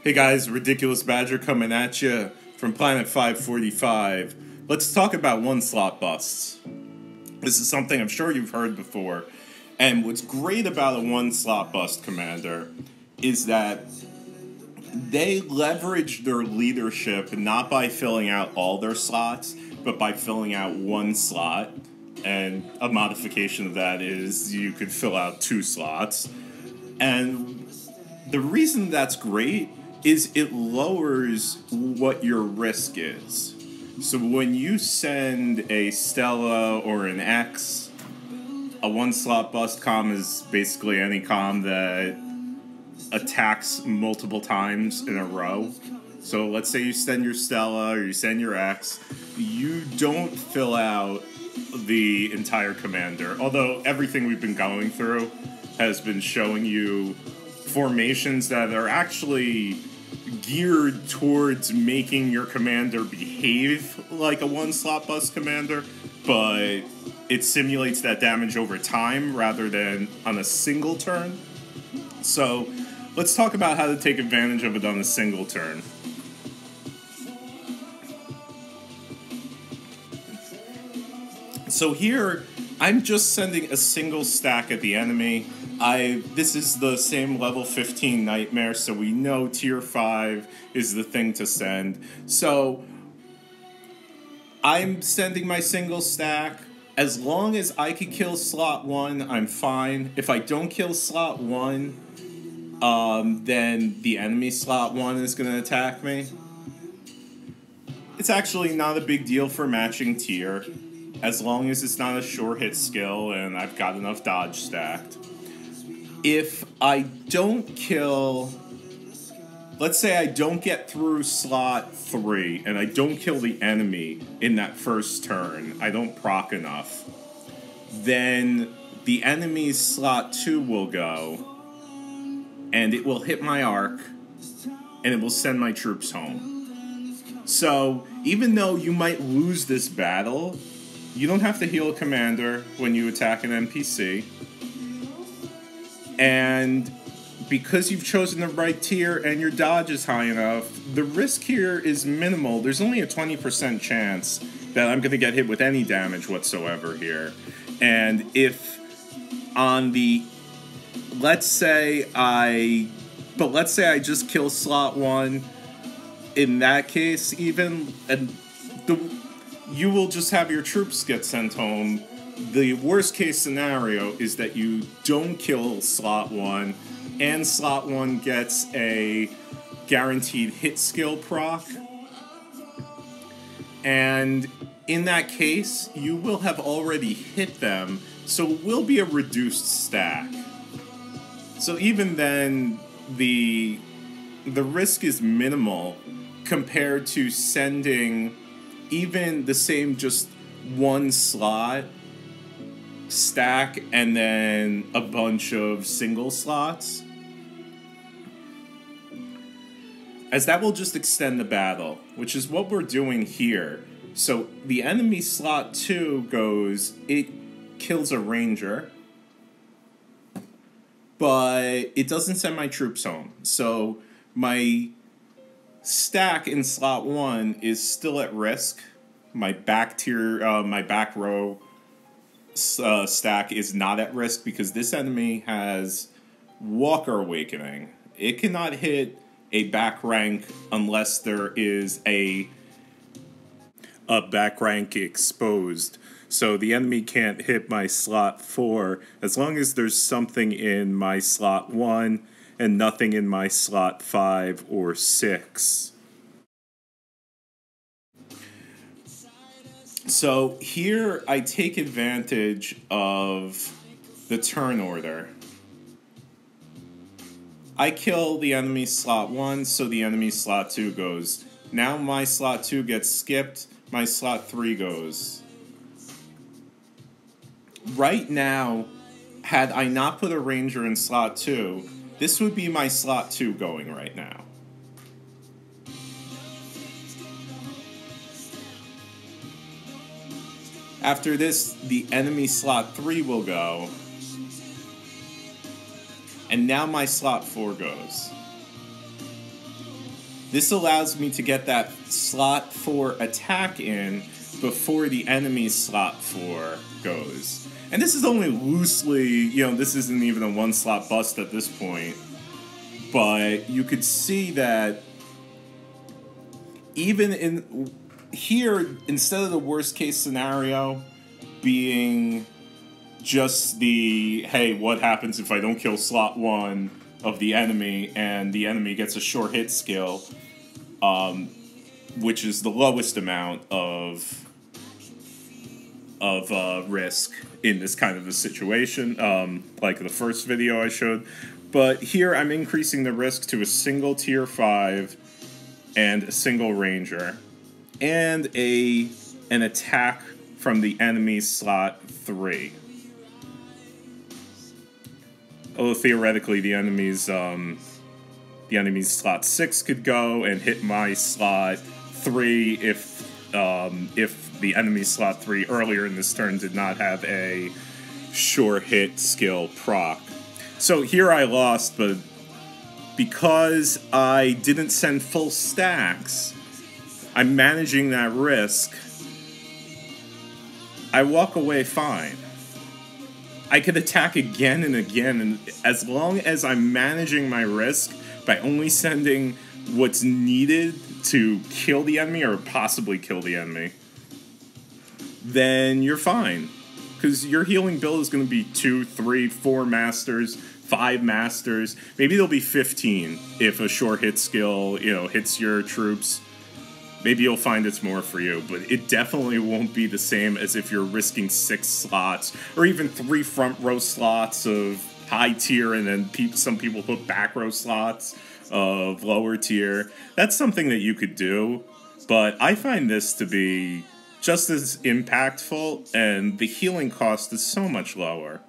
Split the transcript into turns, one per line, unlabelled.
Hey guys, Ridiculous Badger coming at you from Planet 545. Let's talk about one slot busts. This is something I'm sure you've heard before. And what's great about a one slot bust commander is that they leverage their leadership not by filling out all their slots, but by filling out one slot. And a modification of that is you could fill out two slots. And the reason that's great is it lowers what your risk is. So when you send a Stella or an X, a one slot bust comm is basically any comm that attacks multiple times in a row. So let's say you send your Stella or you send your X, you don't fill out the entire commander. Although everything we've been going through has been showing you formations that are actually geared towards making your commander behave like a one slot bust commander, but it simulates that damage over time rather than on a single turn. So let's talk about how to take advantage of it on a single turn. So here, I'm just sending a single stack at the enemy. This is the same level 15 Nightmare, so we know tier 5 is the thing to send. So I'm sending my single stack. As long as I can kill slot 1, I'm fine. If I don't kill slot 1, then the enemy slot 1 is going to attack me. It's actually not a big deal for matching tier, as long as it's not a sure hit skill and I've got enough dodge stacked. If I don't kill, let's say I don't get through slot 3 and I don't kill the enemy in that first turn, I don't proc enough, then the enemy's slot 2 will go and it will hit my arc and it will send my troops home. So even though you might lose this battle, you don't have to heal a commander when you attack an NPC. And because you've chosen the right tier and your dodge is high enough, the risk here is minimal. There's only a 20% chance that I'm going to get hit with any damage whatsoever here. And if on the, let's say I just kill slot 1, in that case even, and you will just have your troops get sent home. The worst case scenario is that you don't kill slot 1 and slot 1 gets a guaranteed hit skill proc. And in that case, you will have already hit them, so it will be a reduced stack. So even then, the risk is minimal compared to sending even the same just one slot stack and then a bunch of single slots, as that will just extend the battle, which is what we're doing here. So the enemy slot 2 goes, it kills a ranger, but it doesn't send my troops home. So my stack in slot 1 is still at risk. My back tier, my back row stack is not at risk because this enemy has Walker Awakening. It cannot hit a back rank unless there is a back rank exposed. So the enemy can't hit my slot 4 as long as there's something in my slot 1 and nothing in my slot 5 or 6. So here I take advantage of the turn order. I kill the enemy slot 1, so the enemy slot 2 goes. Now my slot 2 gets skipped, my slot 3 goes. Right now, had I not put a ranger in slot 2, this would be my slot 2 going right now. After this, the enemy slot 3 will go. And now my slot 4 goes. This allows me to get that slot 4 attack in before the enemy's slot 4 goes. And this is only loosely, you know, this isn't even a 1 slot bust at this point. But you could see that even in here, instead of the worst case scenario being just the, hey, what happens if I don't kill slot 1 of the enemy and the enemy gets a short hit skill, which is the lowest amount of risk in this kind of a situation, like the first video I showed. But here I'm increasing the risk to a single tier 5 and a single ranger and an attack from the enemy slot 3. Although theoretically the enemy's slot 6 could go and hit my slot 3 if the enemy's slot 3 earlier in this turn did not have a sure hit skill proc. So here I lost, but because I didn't send full stacks, I'm managing that risk. I walk away fine. I could attack again and again, and as long as I'm managing my risk by only sending what's needed to kill the enemy or possibly kill the enemy, then you're fine. Because your healing build is going to be 2, 3, 4 masters, 5 masters. Maybe there'll be 15 if a short hit skill, you know, hits your troops. Maybe you'll find it's more for you, but it definitely won't be the same as if you're risking 6 slots or even 3 front row slots of high tier and then some people put back row slots of lower tier. That's something that you could do, but I find this to be just as impactful, and the healing cost is so much lower.